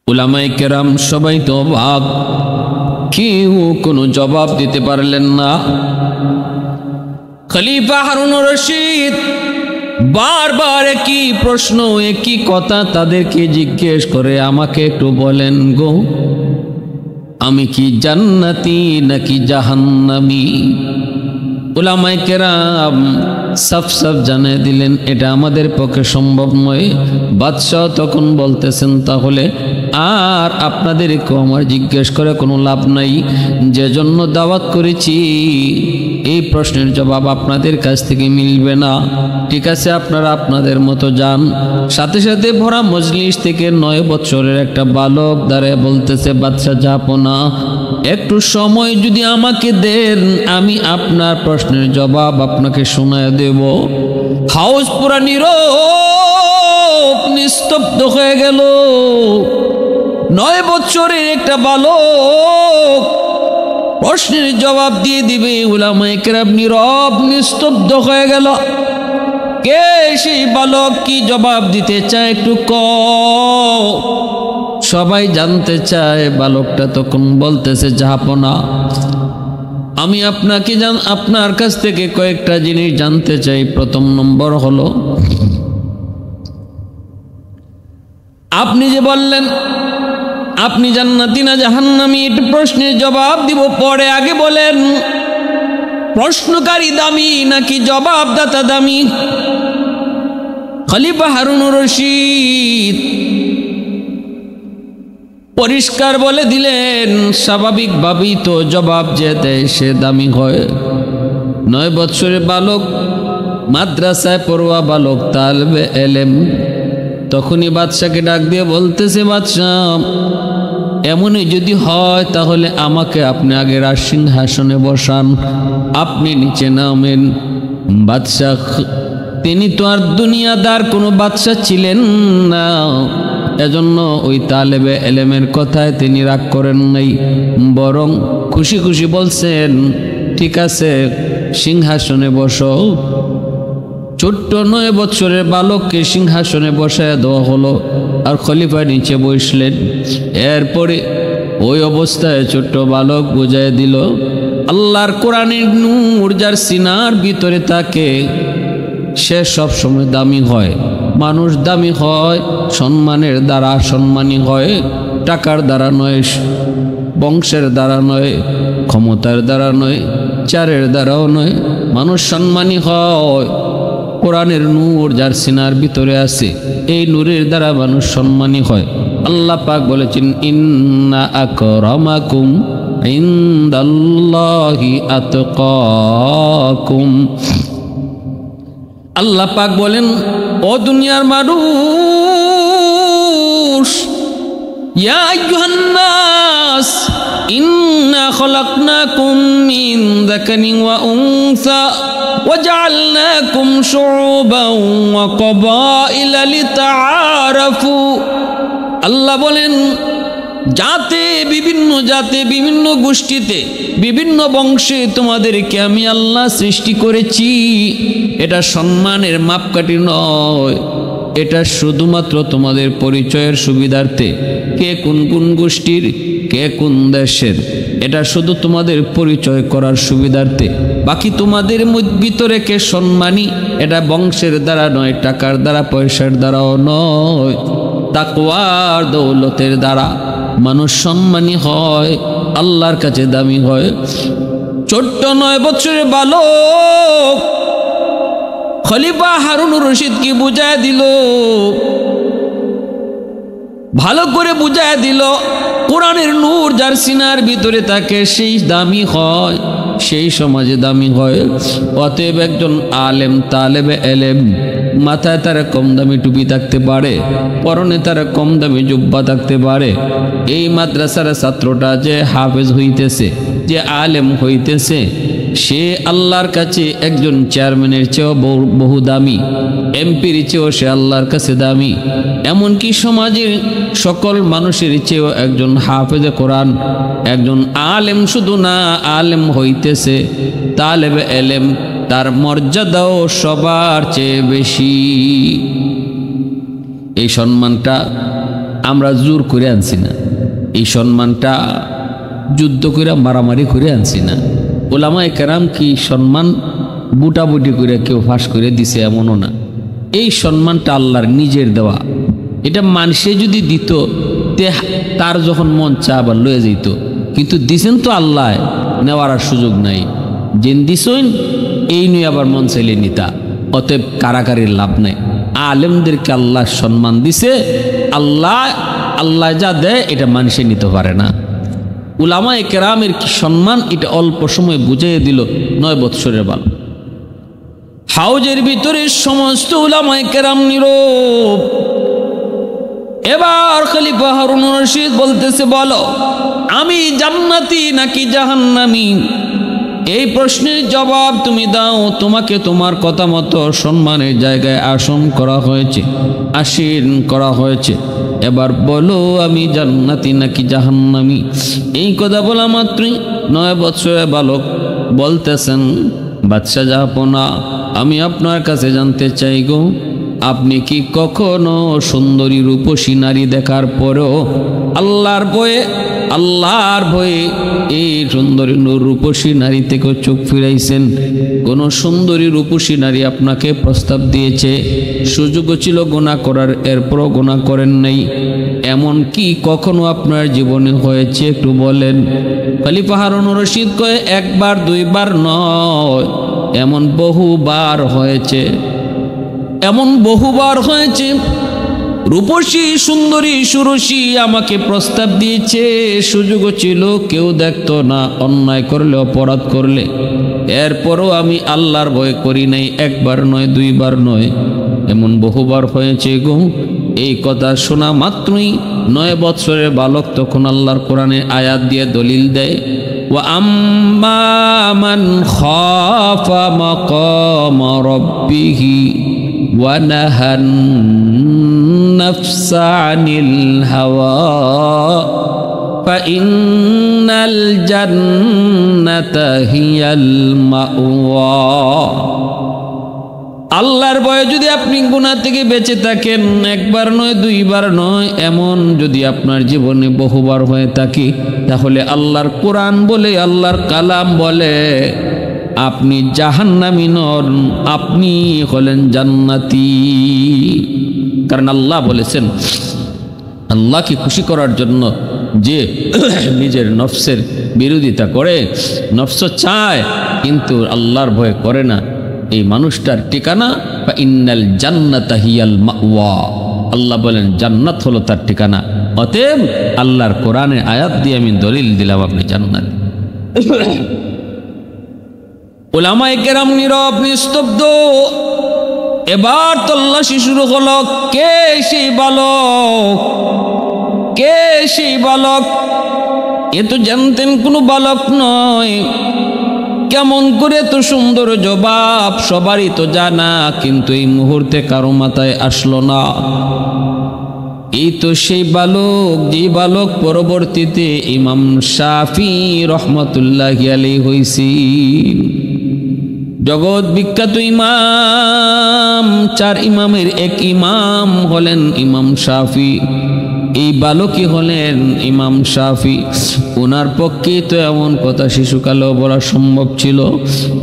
উলামায়ে কেরাম সবাই তো অবাক, কেউ কোনো জবাব দিতে পারলেন না। খলিফা হারুনুর রশিদ বারবার একই প্রশ্ন, একই কথা তাদেরকে জিজ্ঞেস করে, আমাকে একটু বলেন গো, আমি কি জান্নাতি নাকি জাহান্নামী? উলামায়ে কেরাম সাফ সাফ জানিয়ে দিলেন, এটা আমাদের পক্ষে সম্ভব নয়। বাদশাহ তখন বলতেছেন, তাহলে আর আপনাদেরকেও আমার জিজ্ঞেস করে কোনো লাভ নাই, যে জন্য দাওয়াত করেছি এই প্রশ্নের জবাব আপনাদের কাছ থেকে মিলবে না। ঠিক আছে, আপনারা আপনাদের মতো যান। সাথে সাথে ভরা মজলিস থেকে 9 বছরের একটা বালক দাঁড়ায় বলতেছে, বাদশাহ জাহাপনা, একটু সময় যদি আমাকে দেন, আমি আপনার প্রশ্নের জবাব আপনাকে শোনায় দেব। হাউস পুরা নীরব, নিস্তব্ধ হয়ে গেল। 9 বছরের একটা বালক প্রশ্নের জবাব দিয়ে দিবে, উলামায়ে কেরাম নীরব নিস্তব্ধ হয়ে গেল। কে সেই বালক, কি জবাব দিতে চায় একটু কও। সবাই জানতে চায়। বালকটা তখন বলতেছে, জাহাপনা, আমি আপনার কাছ থেকে কয়েকটা জিনিস জানতে চাই। প্রথম নম্বর হলো, আপনি যে বললেন আপনি জান্নাতি না জাহান্নামী, এটা প্রশ্নের জবাব দিব পরে, আগে বলেন প্রশ্নকারী দামি নাকি জবাবদাতা দামি? খলিফা হারুনুর রশিদ পরিষ্কার বলে দিলেন, স্বাভাবিকভাবেই তো জবাব যে দেয় সে দামি হয়। 9 বছরের বালক, মাদ্রাসায় পড়ুয়া বালক, তালেবে এলেম। তখনই বাদশাকে ডাক দিয়ে বলতেছে, বাদশাহ, এমনই যদি হয় তাহলে আমাকে আপনি আগে সিংহাসনে বসান, আপনি নিচে নামেন। বাদশাহ তিনি তো আর দুনিয়াদার কোনো বাদশাহ ছিলেন না, এজন্য ওই তালেবে এলেমের কথায় তিনি রাগ করেন নাই, বরং খুশি খুশি বলছেন, ঠিক আছে সিংহাসনে বসো। ছোট্ট 9 বছরের বালককে সিংহাসনে বসায় দেওয়া হলো, আর খলিফা নিচে বসলেন। এরপরে ওই অবস্থায় ছোট্ট বালক বুঝায় দিল, আল্লাহর কোরআনের নূর যার সিনার ভিতরে থাকে সে সব সময় দামি হয়। মানুষ দামি হয় সম্মানের দ্বারা, সম্মানী হয় টাকার দ্বারা নয়, বংশের দ্বারা নয়, ক্ষমতার দ্বারা নয়, চারের দ্বারাও নয়। মানুষ সম্মানী হয় কোরআনের নূর যার সিনার ভিতরে আছে, এই নূরের দ্বারা মানুষ সম্মানী হয়। আল্লাহ পাক বলেছেন, ইন্না আকরামাকুম ইনদাল্লাহি আতকাকুম। আল্লাহ পাক বলেন, ও দুনিয়ার মানুষ, ইয়া আইয়ুহান নাস ইন্না খলাকনাকুম মিন যাকারিন ওয়া উনসা وجعلناكم شعوبا وقبائل لتعارفوا। আল্লাহ বলেন, বিভিন্ন জাতে বিভিন্ন গোষ্ঠীতে বিভিন্ন বংশে তোমাদেরকে আমি আল্লাহ সৃষ্টি করেছি। এটা সম্মানের মাপকাঠি নয়, এটা শুধুমাত্র তোমাদের পরিচয়ের সুবিধার্থে, কে কোন কোন গোষ্ঠীর, কে কোন দেশের, এটা শুধু তোমাদের পরিচয় করার সুবিধার্থে। বাকি তোমাদের ভিতরে কে সম্মানী, এটা বংশের দ্বারা নয়, টাকার দ্বারা, পয়সার দ্বারাও নয়, তাকওয়ার দৌলতের দ্বারা মানুষ সম্মানী হয়, আল্লাহর কাছে দামি হয়। ছোট্ট 9 বছরের বালক খলিফা হারুনুর রশিদ কি বুঝায় দিল, ভালো করে বুঝায় দিল, কোরআনের নূর যার সিনার ভিতরে থাকে সেই দামি হয়, সেই সমাজে দামি হয়। অতএব একজন আলেম, তালেবে এলেম, মাথায় তারা কম দামি টুপি থাকতে পারে, পরনে তারা কম দামি জুব্বা থাকতে পারে। এই মাদ্রাসার ছাত্রটা যে হাফেজ হইতেছে, যে আলেম হইতেছে, সে আল্লাহর কাছে একজন চেয়ারম্যানের চেয়েও বহু দামি, এমপির চেয়েও সে আল্লাহর কাছে দামি। এমনকি সমাজের সকল মানুষের চেয়েও একজন হাফেজে কোরআন, একজন আলেম শুধু না, আলেম হইতেছে তালেবে এলেম, তার মর্যাদাও সবার চেয়ে বেশি। এই সম্মানটা আমরা জোর করে আনছি না, এই সম্মানটা যুদ্ধ করে মারামারি করে আনছি না। ওলামায়ে কেরাম কি সম্মান বুটাবুটি করে কেউ ফাঁস করে দিছে এমনও না। এই সম্মানটা আল্লাহর নিজের দেওয়া। এটা মানুষে যদি দিত তার যখন মন চা আবার লয়ে যেত, কিন্তু দিছেন তো আল্লাহ, নেওয়ার আর সুযোগ নাই। যেন দিছেন এই নিয়ে আবার মন চাইলে নিতা, অতএব কারাকারির লাভ নাই। আলেমদেরকে আল্লাহ সম্মান দিছে, আল্লাহ যা দেয় এটা মানুষে নিতে পারে না। উলামায়ে কেরামের কি সম্মান, এটা অল্প সময় বুঝিয়ে দিল 9 বৎসরের বালক। হাউজের ভিতরে সমস্ত উলামায়ে কেরাম নীরব। এবার খলিফা হারুন রশিদ বলতেছে, বলো আমি জান্নাতি নাকি জাহান্নামী? এই প্রশ্নের জবাব তুমি দাও। তোমাকে তোমার কথা মতো সম্মানের জায়গায় আসন করা হয়েছে, আসীন করা হয়েছে। এবার বলো আমি জান্নাতি নাকি জাহান্নামী? এই কথা বলা মাত্রই 9 বৎসরের বালক বলতেছেন, বাদশা জাহাপনা, আমি আপনার কাছে জানতে চাই গো, আপনি কি কখনো সুন্দরী রূপসী নারী দেখার পরেও আল্লাহর ভয়ে এই সুন্দরী রূপসী নারী থেকে চোখ ফিরাইছেন? কোন সুন্দরী রূপসী নারী আপনাকে প্রস্তাব দিয়েছে, সুযোগও ছিল গুনাহ করার, এরপরও গুনাহ করেন নাই, এমন কি কখনো আপনার জীবনে হয়েছে? একটু বলেন। খলিফা হারুন রশিদ কয়ে, একবার দুইবার নয়, এমন বহুবার হয়েছে, এমন বহুবার হয়েছে। রূপসী সুন্দরী সুরসী আমাকে প্রস্তাব দিয়েছে, সুযোগও ছিল, কেউ দেখতো না, অন্যায় করলে অপরাধ করলে, এরপরও আমি আল্লাহর ভয় করি নাই। একবার নয়, দুইবার নয়, এমন বহুবার হয়েছে গো। এই কথা শোনা মাত্রই 9 বৎসরের বালক তখন আল্লাহর কোরআনে আয়াত দিয়ে দলিল দেয়, ওয়া আম্মা মান খাফা মাকাম রাব্বিহি ওয়া নাহান নাফসা আনিল হাওয়া ফাইন্নাল জান্নাতা হিয়াল মাওয়া। আল্লাহর ভয়ে যদি আপনি গুনাহ থেকে বেঁচে থাকেন, একবার নয়, দুইবার নয়, এমন যদি আপনার জীবনে বহুবার হয়ে থাকে, তাহলে আল্লাহর কোরআন বলে, আল্লাহর কালাম বলে, আপনি জাহান্নামী নন, আপনি হলেন জান্নাতি। কারণ আল্লাহ বলেছেন, আল্লাহকে খুশি করার জন্য যে নিজের নফসের বিরোধিতা করে, নফস চায় কিন্তু আল্লাহর ভয় করে না, এই মানুষটার ঠিকানা ইন্নাল জান্নাতা হিয়াল মাওয়া। আল্লাহ বলেন জান্নাত হলো তার ঠিকানা। অতএব আল্লাহর কোরআনের আয়াত দিয়ে আমি দলিল দিলাম আপনি জান্নাত। উলামায়ে কেরাম নীরব, নিস্তব্ধ। এবার তল্লাশি শুরু হলো, কে সেই বালক, কে সেই বালক? এ তো জানতেন কোনো বালক নয়। কেমন করে তো সুন্দর জবাব, সবারই তো জানা, কিন্তু এই মুহূর্তে কারো মাথায় আসলো না। এই তো সেই বালক, যে বালক পরবর্তীতে ইমাম শাফি রহমতুল্লাহি আলাইহি হইছে। জগৎ বিখ্যাত ইমাম, 4 ইমামের এক ইমাম হলেন ইমাম শাফি। এই বালকই হলেন ইমাম শাফি। ওনার পক্ষে তো এমন কথা শিশুকালেও বলা সম্ভব ছিল।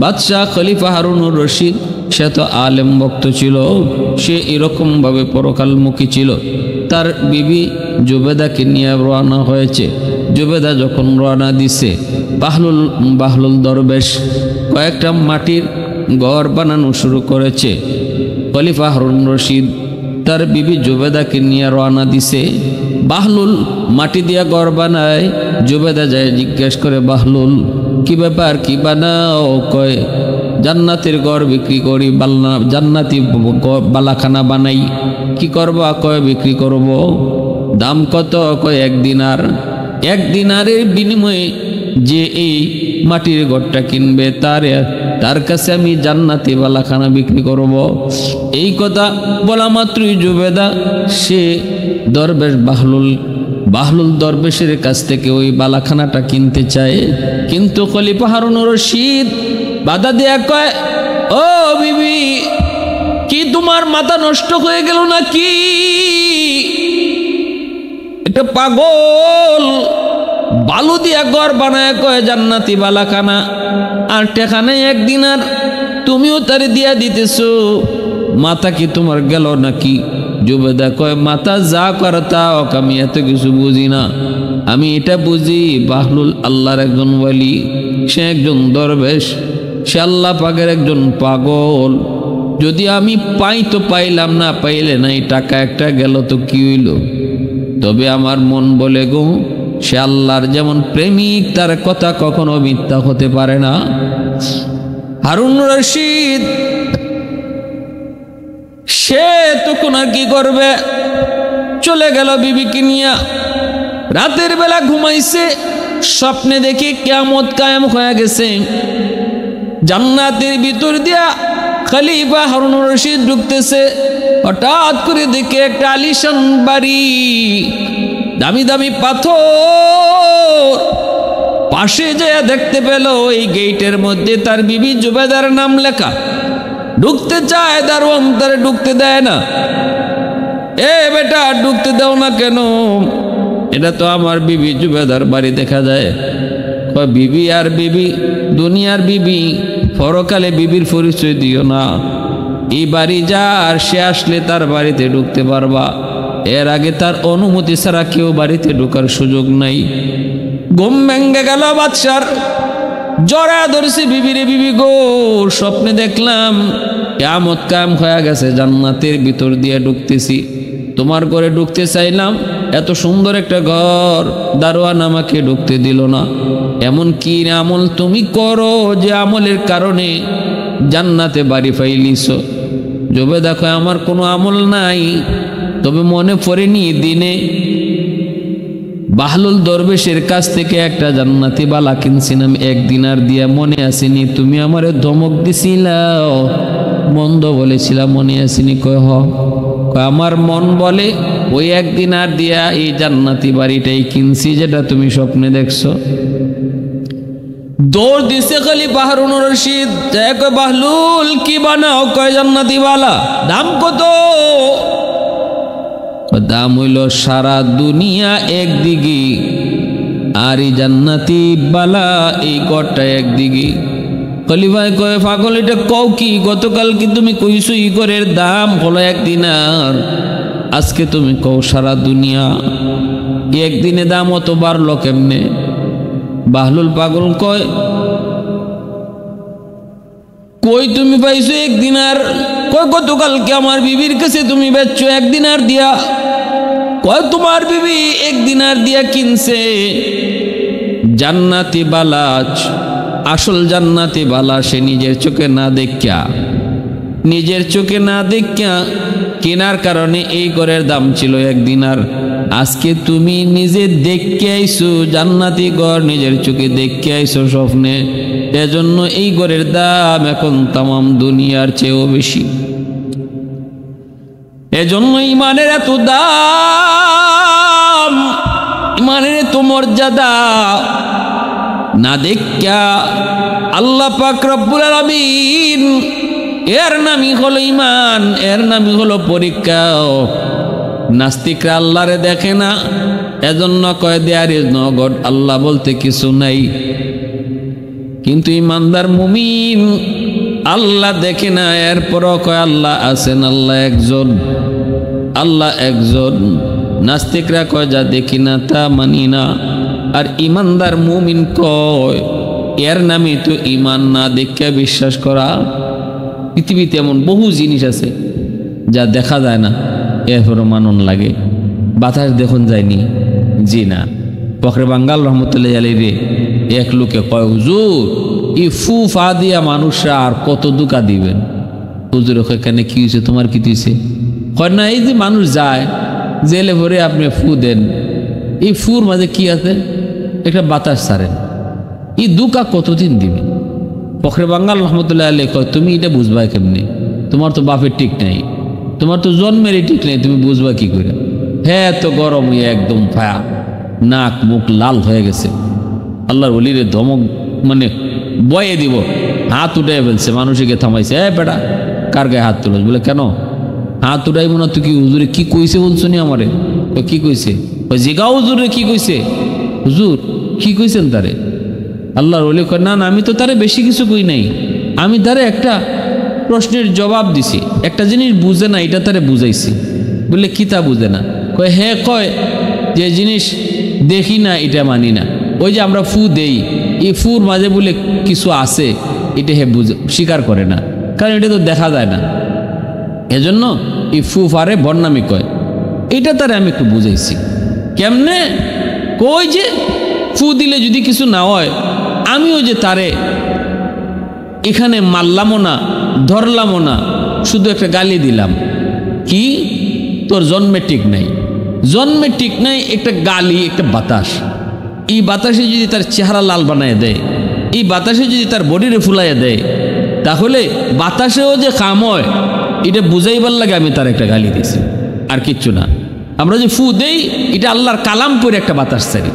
বাদশাহ খলিফা হারুনুর রশিদ, সে তো আলেম ভক্ত ছিল, সে এরকমভাবে পরকালমুখী ছিল। তার বিবি জুবেদাকে নিয়ে রওনা হয়েছে। জুবেদা যখন রওনা দিছে, বাহলুল দরবেশ কয়েকটা মাটির ঘর বানানো শুরু করেছে। খলিফা হারুন রশিদ তার বিবি জুবেদাকে নিয়ে রওনা দিছে। বাহলুল মাটি দিয়া ঘর বানায়। জুবেদা যায় জিজ্ঞেস করে, বাহলুল কি ব্যাপার, কি বানাও? কয় জান্নাতের ঘর বিক্রি করি, জান্নাতি বালাখানা বানাই। কি করবা? কয় বিক্রি করব। দাম কত? কয় 1 দিনার। 1 দিনারের বিনিময়ে যে এই মাটির ঘরটা কিনবে, তার কাছে আমি জান্নাতি বালাখানা বিক্রি করব। এই কথা বলা মাত্রই জুবেদা সে দরবেশ বাহলুল দরবেশের কাছ থেকে ওই বালাখানাটা কিনতে চায়। কিন্তু খলিফা হারুন রশিদ বাধা দেয়া কয়, ও বিবি, কি তোমার মাথা নষ্ট হয়ে গেল নাকি? একটা পাগল বালু দিয়া ঘর বানায় কয় জান্নাতি বালাখানা, আর টেখানে একদিন আর তুমিও তারে দিয়া দিতেছো, মাথা কি তোমার গেল নাকি? জুবেদা কয় মাথা যা করে তাও, আমি এত কিছু বুঝি না, আমি এটা বুঝি বাহলুল আল্লাহর একজন ওয়ালি, সে একজন দরবেশ, সে আল্লাহ পাকের একজন পাগল। যদি আমি পাই তো পাইলাম, না পাইলে নাই, টাকা একটা গেল তো কি হইল? তবে আমার মন বলে গো, সে আল্লাহর যেমন প্রেমিক, তার কথা কখনো মিথ্যা হতে পারে না। হারুন রশিদ সে তখন আর কি করবে, চলে গেল বিবিকে নিয়ে। রাতের বেলা ঘুমাইছে, স্বপ্নে দেখি কিয়ামত কায়েম হয়ে গেছে। জান্নাতের ভিতর দিয়া খলিফা হারুন রশিদ ঢুকতেছে। হঠাৎ করে দেখে একটা আলিশান বাড়ি, দামি দামি পাথর। পাশে যেয়ে দেখতে পেল ওই গেটের মধ্যে তার বিবি জুবেদার নাম লেখা। ঢুকতে চায়, দারোয়ান তারে ঢুকতে দেয় না। এ বেটা, ঢুকতে দাও না কেন? এটা তো আমার বিবি জুবেদার বাড়ি দেখা যায়। বিবি আর বিবি, দুনিয়ার বিবি, পরকালে বিবির পরিচয় দিও না। এই বাড়ি যা, আর সে আসলে তার বাড়িতে ঢুকতে পারবা, এর আগে তার অনুমতি ছাড়া কেউ বাড়িতে ঢোকার সুযোগ নাই। ঘুম ভেঙে গেল বাদশার, জড়া ধরছে বিবিরে। বিবি গো, স্বপ্নে দেখলাম কিয়ামত কায়েম হয়ে গেছে, জান্নাতের ভিতর দিয়ে ঢুকতেছি, তোমার ঘরে ঢুকতে চাইলাম, এত সুন্দর একটা ঘর, দারোয়ান আমাকে ঢুকতে দিল না। এমন কি আমল তুমি করো যে আমলের কারণে জান্নাতে বাড়ি পাইলিছ? জবে দেখো আমার কোনো আমল নাই, তবে মনে পড়েনি দিনে বাহলুল দরবেশের কাছ থেকে একটা জান্নাতি বালা কিনছিলাম 1 দিনার দিয়া, মনে আসেনি? তুমি আমারে ধমক দিছিলাও, মন্দ বলেছিলাম, মনে আসেনি? কয় হ। আমার মন বলে ওই 1 দিনার দিয়া এই জান্নাতি বাড়িটাই কিনছি যেটা তুমি স্বপ্নে দেখছো। দৌড় দিছে খলিফা হারুন রশিদ, কয় বাহলুল কি বানাও? কয় জান্নাতি বালা। দাম কত? দাম হইল সারা দুনিয়া একদিকে, আর এই জান্নাতি বালা এই ঘরটা একদিকে। খলিফায় কয় পাগল, এটা কও কি? গতকাল কি তুমি কইছো ই ঘরের দাম হলো 1 দিনার, আজকে তুমি কও সারা দুনিয়া। 1 দিনে দাম অত বাড়লো কেমনে? বাহলুল পাগল কয়, কই তুমি পাইছো 1 দিনার? কয় গতকালকে আমার বিবির কাছে তুমি বেচছো 1 দিনার দিয়া। কয় তোমার বিবি 1 দিনার দিয়া কিনছে। জান্নাতি বালা, আসল জান্নাতি বালা সে নিজের চোখে না দেখা, নিজের চোখে না দেখা কেনার কারণে এই ঘরের দাম ছিল 1 দিনার। আজকে তুমি নিজে দেখে আইছো জান্নাতি ঘর, নিজের চোখে দেখে আইছো স্বপ্নে, এজন্য এই ঘরের দাম এখন তামাম দুনিয়ার চেয়েও বেশি। এজন্য ইমানের এত দাম, ইমানের এত মর্যাদা না দেখা আল্লাহ পাক রব্বুল আলামিন, এর নামই হলো ইমান, এর নামই হলো পরীক্ষা। নাস্তিকরা আল্লাহরে দেখে না, এজন্য কয় দেয়ার ইজ নো গড, আল্লাহ বলতে কিছু নাই। কিন্তু ইমানদার মুমিন আল্লাহ দেখে না, এরপরও কয় আল্লাহ আছেন, আল্লাহ একজন, আল্লাহ একজন। নাস্তিকরা কয় যা দেখি না তা মানি না, আর ইমানদার মুমিন কয় এর নামে তো ইমান, না দেখে বিশ্বাস করা। পৃথিবীতে এমন বহু জিনিস আছে যা দেখা যায় না, এরপরও মানন লাগে। বাতাস দেখুন যায়নি, জি না। ফখরে বাঙ্গাল রহমতুল্লাহ আলাইহি রে এক লোকে কয়, হুজুর এই ফু ফা দিয়া মানুষরা আর কত দুকা দিবেন? হুজুর এখানে কি হয়েছে, তোমার কি হয়েছে? কয় না, এই যে মানুষ যায় জেলে ভরে আপনি ফু দেন, এই ফুর মাঝে কি আছে? একটা বাতাস ছাড়েন, এই দুকা কতদিন দিবে? ফখরে বাঙ্গাল রহমতুল্লাহ আলাইহি কয়, তুমি এটা বুঝবা কেমনি? তোমার তো বাপের ঠিক নাই, তোমার তো জন্মেরই ঠিক নেই, তুমি বুঝবা কি করে? হ্যাঁ, তো গরম হয়ে একদম ফায়া, নাক মুখ লাল হয়ে গেছে। আল্লাহর ওলিরে ধমক মানে বয়ে দিব, হাত উঠে ফেলছে, মানুষকে থামাইছে। বেটা কার গায়ে হাত তুলস? বলে কেন হাত উঠাইব না? তুই কি হুজুরে কি কইছে বলছো নি আমারে? কি কইছে? ওই জিগা হুজুরে কি কইছে, হুজুর কি কইছেন তারে? আল্লাহর ওলি কয়, না না, আমি তো তারে বেশি কিছু কই নাই, আমি তারে একটা প্রশ্নের জবাব দিছি, একটা জিনিস বুঝে না এটা তারে বুঝাইছি। বললে কি তা বুঝে না? কয় হ্যাঁ, কয় যে জিনিস দেখি না এটা মানি না, ওই যে আমরা ফু দেই, এই ফুর মাঝে বলে কিছু আছে, এটা হে স্বীকার করে না, কারণ এটা তো দেখা যায় না, এজন্য এই ফু ফারে বর্ণামি কয়। এটা তারে আমি একটু বুঝাইছি। কেমনে? কই যে ফু দিলে যদি কিছু না হয়, আমিও যে তারে এখানে মারলামও না, ধরলামও না, শুধু একটা গালি দিলাম। কি? তোর জন্মে ঠিক নাই, জন্মে ঠিক নাই, একটা গালি, একটা বাতাস, এই বাতাসে যদি তার চেহারা লাল বানায় দেয়, এই বাতাসে যদি তার বডিরে ফুলাইয়া দেয়, তাহলে বাতাসেও যে কাম হয় এটা বুঝাইবার লাগে আমি তার একটা গালি দিছি, আর কিচ্ছু না। আমরা যে ফু দেই এটা আল্লাহর কালাম করে একটা বাতাস ছাড়ি,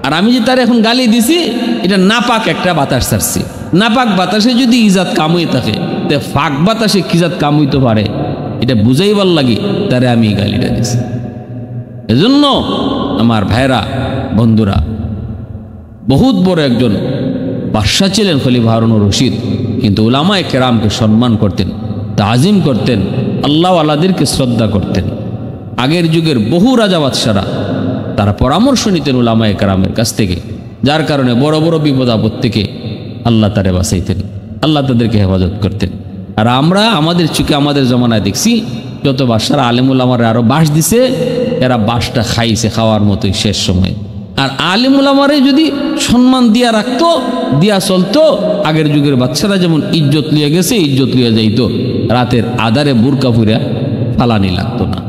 আর আমি যে তার এখন গালি দিছি এটা নাপাক একটা বাতাস ছাড়ছি। নাপাক বাতাসে যদি ইজাত কাম হয়ে থাকে, তে ফাঁক বাতাসে কি জাত কাম হইতে পারে এটা বুঝাইবার লাগে তারে আমি গালিটা দিছি। এজন্য আমার ভাইরা, বন্ধুরা, বহুত বড় একজন বাদশা ছিলেন খলিফা হারুনুর রশিদ, কিন্তু উলামায়ে কেরামকে সম্মান করতেন, তাজিম করতেন, আল্লাহ আল্লাহদেরকে শ্রদ্ধা করতেন। আগের যুগের বহু রাজা বাদশারা তারা পরামর্শ নিতেন উলামায়ে কেরামের কাছ থেকে, যার কারণে বড় বড় বিপদ আপদ থেকে আল্লাহ তারে বাঁচাইতেন, আল্লাহ তাদেরকে হেফাজত করতেন। আর আমরা আমাদের চুকে আমাদের জমানায় দেখছি যত বাদশারা আলেম উলামারে আরো বাস দিছে, এরা বাসটা খাইছে খাওয়ার মতোই শেষ সময়। আর আলেম উলামারে যদি সম্মান দিয়া রাখতো, দিয়া চলতো, আগের যুগের বাচ্চারা যেমন ইজ্জত লিয়ে গেছে, ইজ্জত লিয়ে যাইতো, রাতের আধারে বুরকা ফুরিয়া ফালানি লাগতো না।